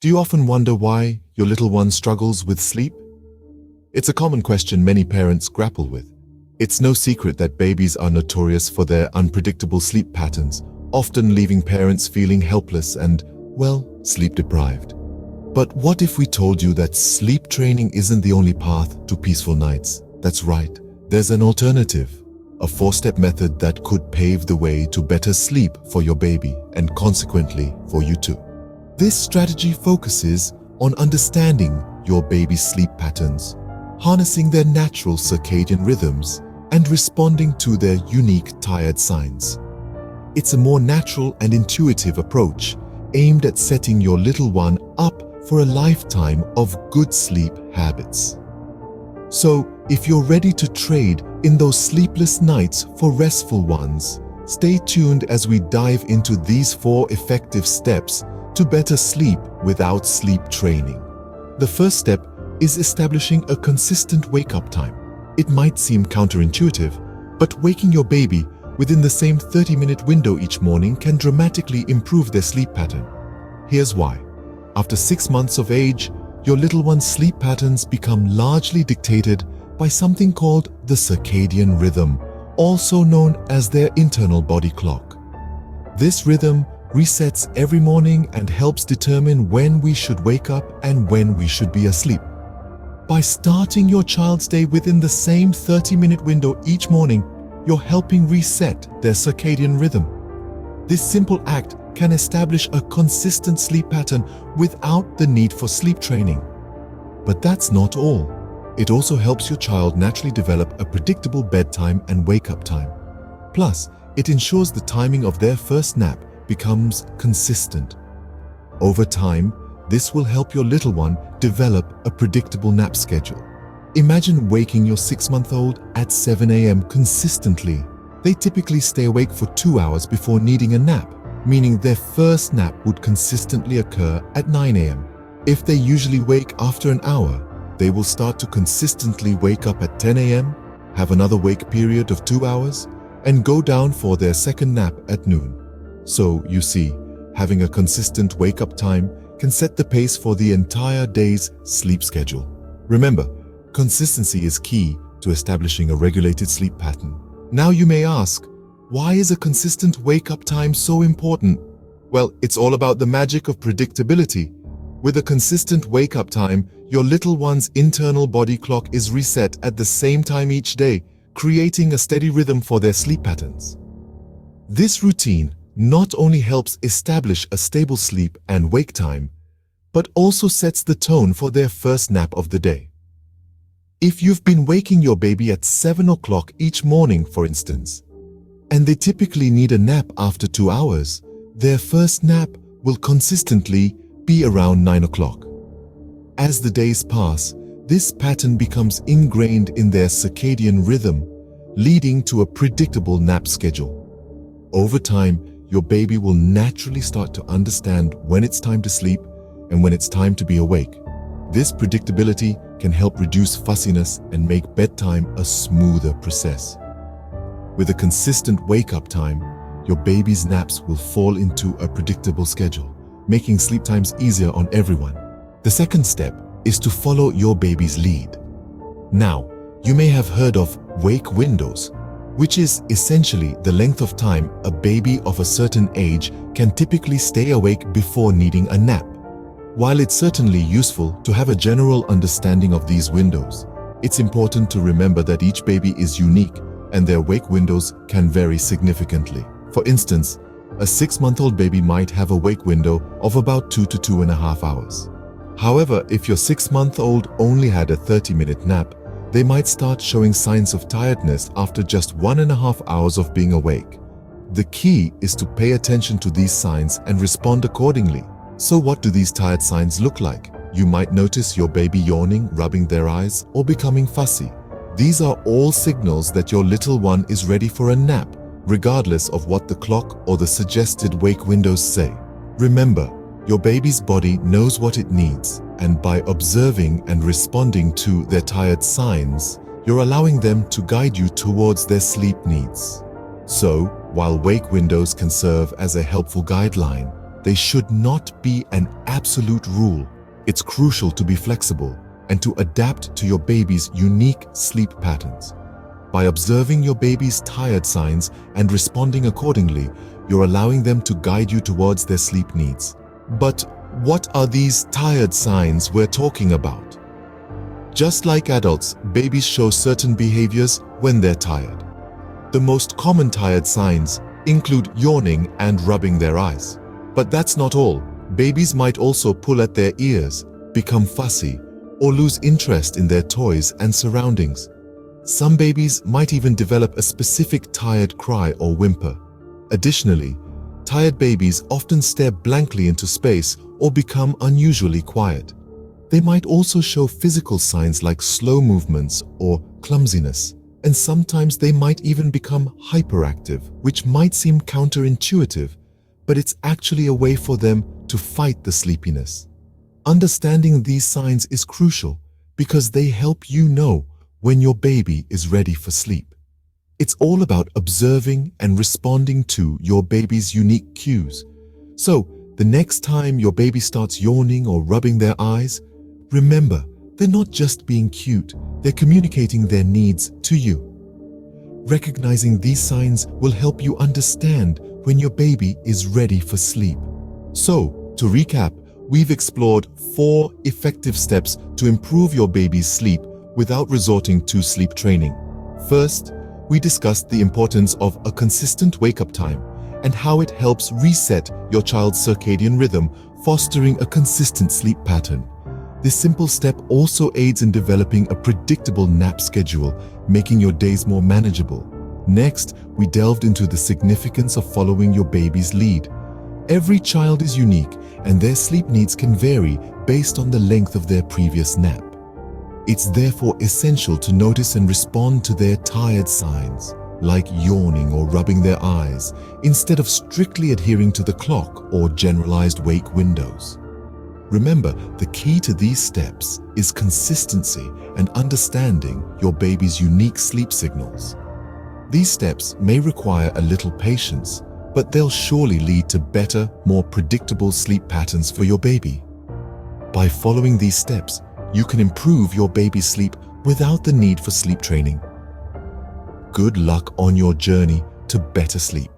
Do you often wonder why your little one struggles with sleep? It's a common question many parents grapple with. It's no secret that babies are notorious for their unpredictable sleep patterns, often leaving parents feeling helpless and, well, sleep deprived. But what if we told you that sleep training isn't the only path to peaceful nights? That's right, there's an alternative, a 4-step method that could pave the way to better sleep for your baby and consequently for you too. This strategy focuses on understanding your baby's sleep patterns, harnessing their natural circadian rhythms, and responding to their unique tired signs. It's a more natural and intuitive approach aimed at setting your little one up for a lifetime of good sleep habits. So, if you're ready to trade in those sleepless nights for restful ones, stay tuned as we dive into these 4 effective steps to better sleep without sleep training. The first step is establishing a consistent wake-up time. It might seem counterintuitive, but waking your baby within the same 30-minute window each morning can dramatically improve their sleep pattern. Here's why. After 6 months of age, your little one's sleep patterns become largely dictated by something called the circadian rhythm, also known as their internal body clock. This rhythm resets every morning and helps determine when we should wake up and when we should be asleep. By starting your child's day within the same 30-minute window each morning, you're helping reset their circadian rhythm. This simple act can establish a consistent sleep pattern without the need for sleep training. But that's not all. It also helps your child naturally develop a predictable bedtime and wake-up time. Plus, it ensures the timing of their first nap becomes consistent. Over time, this will help your little one develop a predictable nap schedule. Imagine waking your 6-month-old at 7 a.m. consistently. They typically stay awake for 2 hours before needing a nap, meaning their first nap would consistently occur at 9 a.m. If they usually wake after an hour, they will start to consistently wake up at 10 a.m., have another wake period of 2 hours, and go down for their second nap at noon. So, you see, having a consistent wake-up time can set the pace for the entire day's sleep schedule. Remember, consistency is key to establishing a regulated sleep pattern. Now you may ask, why is a consistent wake-up time so important? Well, it's all about the magic of predictability. With a consistent wake-up time, your little one's internal body clock is reset at the same time each day, creating a steady rhythm for their sleep patterns. This routine not only helps establish a stable sleep and wake time, but also sets the tone for their first nap of the day. If you've been waking your baby at 7 o'clock each morning, for instance, and they typically need a nap after 2 hours, their first nap will consistently be around 9 o'clock. As the days pass, this pattern becomes ingrained in their circadian rhythm, leading to a predictable nap schedule. Over time, your baby will naturally start to understand when it's time to sleep and when it's time to be awake. This predictability can help reduce fussiness and make bedtime a smoother process. With a consistent wake-up time, your baby's naps will fall into a predictable schedule, making sleep times easier on everyone. The second step is to follow your baby's lead. Now, you may have heard of wake windows, which is essentially the length of time a baby of a certain age can typically stay awake before needing a nap. While it's certainly useful to have a general understanding of these windows, it's important to remember that each baby is unique and their wake windows can vary significantly. For instance, a 6-month-old baby might have a wake window of about 2 to 2.5 hours. However, if your 6-month-old only had a 30-minute nap, they might start showing signs of tiredness after just 1.5 hours of being awake. The key is to pay attention to these signs and respond accordingly. So what do these tired signs look like? You might notice your baby yawning, rubbing their eyes, or becoming fussy. These are all signals that your little one is ready for a nap, regardless of what the clock or the suggested wake windows say. Remember, your baby's body knows what it needs, and by observing and responding to their tired signs, you're allowing them to guide you towards their sleep needs. So, while wake windows can serve as a helpful guideline, they should not be an absolute rule. It's crucial to be flexible and to adapt to your baby's unique sleep patterns. By observing your baby's tired signs and responding accordingly, you're allowing them to guide you towards their sleep needs. But what are these tired signs we're talking about? Just like adults, babies show certain behaviors when they're tired. The most common tired signs include yawning and rubbing their eyes. But that's not all. Babies might also pull at their ears, become fussy, or lose interest in their toys and surroundings. Some babies might even develop a specific tired cry or whimper. Additionally, tired babies often stare blankly into space or become unusually quiet. They might also show physical signs like slow movements or clumsiness, and sometimes they might even become hyperactive, which might seem counterintuitive, but it's actually a way for them to fight the sleepiness. Understanding these signs is crucial because they help you know when your baby is ready for sleep. It's all about observing and responding to your baby's unique cues. So, the next time your baby starts yawning or rubbing their eyes, remember, they're not just being cute, they're communicating their needs to you. Recognizing these signs will help you understand when your baby is ready for sleep. So, to recap, we've explored 4 effective steps to improve your baby's sleep without resorting to sleep training. First, we discussed the importance of a consistent wake-up time and how it helps reset your child's circadian rhythm, fostering a consistent sleep pattern. This simple step also aids in developing a predictable nap schedule, making your days more manageable. Next, we delved into the significance of following your baby's lead. Every child is unique, and their sleep needs can vary based on the length of their previous nap. It's therefore essential to notice and respond to their tired signs, like yawning or rubbing their eyes, instead of strictly adhering to the clock or generalized wake windows. Remember, the key to these steps is consistency and understanding your baby's unique sleep signals. These steps may require a little patience, but they'll surely lead to better, more predictable sleep patterns for your baby. By following these steps, you can improve your baby's sleep without the need for sleep training. Good luck on your journey to better sleep.